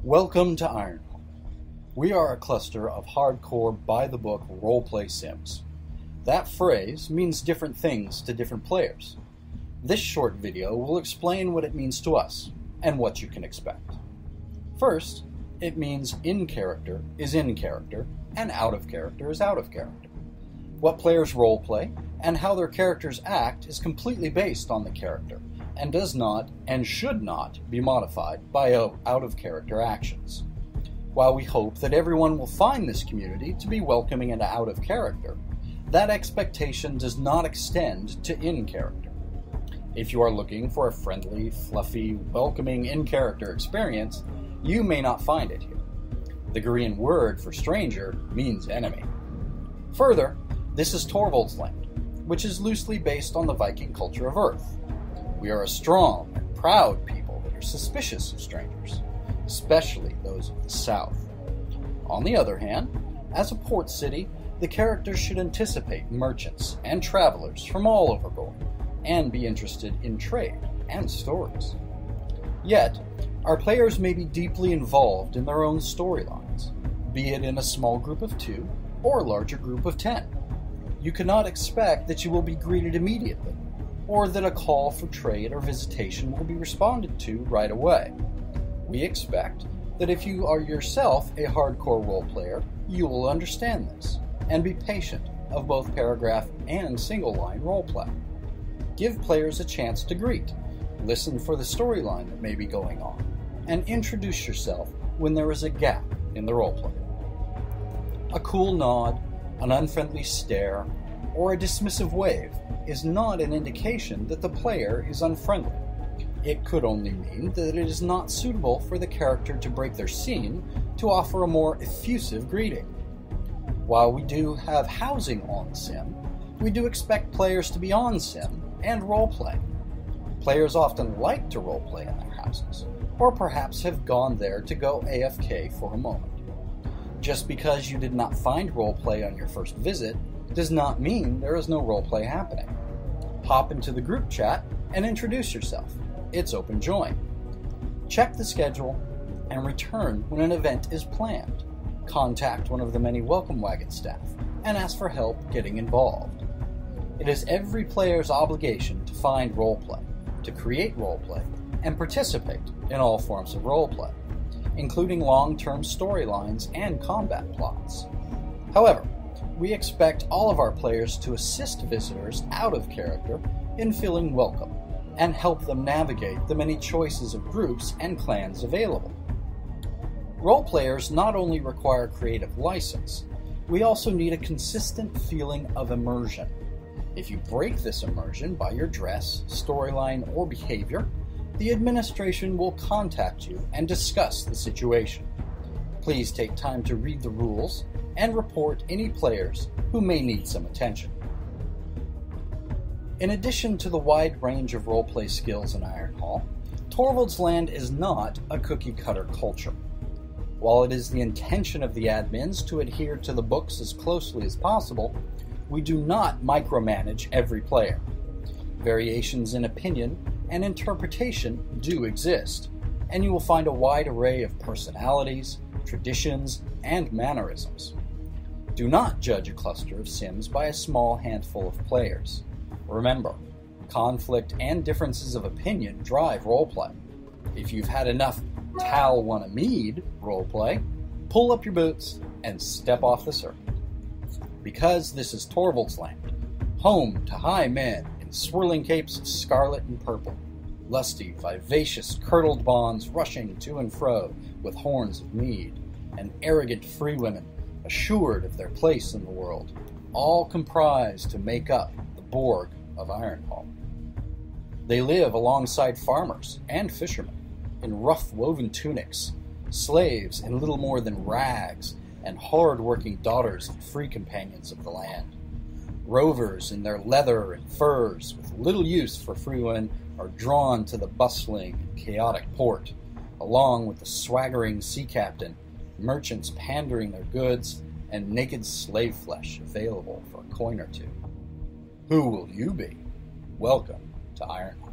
Welcome to Ironhall. We are a cluster of hardcore, by-the-book roleplay sims. That phrase means different things to different players. This short video will explain what it means to us, and what you can expect. First, it means in character is in character, and out of character is out of character. What players roleplay, and how their characters act is completely based on the character, and does not, and should not, be modified by out-of-character actions. While we hope that everyone will find this community to be welcoming and out of character, that expectation does not extend to in-character. If you are looking for a friendly, fluffy, welcoming in-character experience, you may not find it here. The Korean word for stranger means enemy. Further, this is Torvald's land, which is loosely based on the Viking culture of Earth. We are a strong and proud people that are suspicious of strangers, especially those of the South. On the other hand, as a port city, the characters should anticipate merchants and travelers from all over going, and be interested in trade and stories. Yet, our players may be deeply involved in their own storylines, be it in a small group of 2 or a larger group of 10. You cannot expect that you will be greeted immediately, or that a call for trade or visitation will be responded to right away. We expect that if you are yourself a hardcore role player, you will understand this, and be patient of both paragraph and single-line roleplay. Give players a chance to greet, listen for the storyline that may be going on, and introduce yourself when there is a gap in the roleplay. A cool nod, an unfriendly stare, or a dismissive wave is not an indication that the player is unfriendly. It could only mean that it is not suitable for the character to break their scene to offer a more effusive greeting. While we do have housing on Sim, we do expect players to be on Sim and roleplay. Players often like to roleplay in their houses, or perhaps have gone there to go AFK for a moment. Just because you did not find roleplay on your first visit does not mean there is no roleplay happening. Hop into the group chat and introduce yourself. It's open join. Check the schedule and return when an event is planned. Contact one of the many Welcome Wagon staff and ask for help getting involved. It is every player's obligation to find roleplay, to create roleplay, and participate in all forms of roleplay, including long-term storylines and combat plots. However, we expect all of our players to assist visitors out of character in feeling welcome, and help them navigate the many choices of groups and clans available. Role players not only require creative license, we also need a consistent feeling of immersion. If you break this immersion by your dress, storyline, or behavior, the administration will contact you and discuss the situation. Please take time to read the rules and report any players who may need some attention. In addition to the wide range of roleplay skills in Ironhall, Torvald's Land is not a cookie-cutter culture. While it is the intention of the admins to adhere to the books as closely as possible, we do not micromanage every player. Variations in opinion and interpretation do exist, and you will find a wide array of personalities, traditions, and mannerisms. Do not judge a cluster of Sims by a small handful of players. Remember, conflict and differences of opinion drive roleplay. If you've had enough Tal wanna mead roleplay, pull up your boots and step off the circuit. Because this is Torvald's Land, home to high men in swirling capes of scarlet and purple, lusty, vivacious, curdled bonds rushing to and fro with horns of mead, and arrogant free women assured of their place in the world, all comprise to make up the Borg of Ironhall. They live alongside farmers and fishermen in rough woven tunics, slaves in little more than rags, and hard-working daughters and free companions of the land. Rovers in their leather and furs, with little use for free women, are drawn to the bustling and chaotic port, along with the swaggering sea captain, merchants pandering their goods, and naked slave flesh available for a coin or two. Who will you be? Welcome to Ironhall.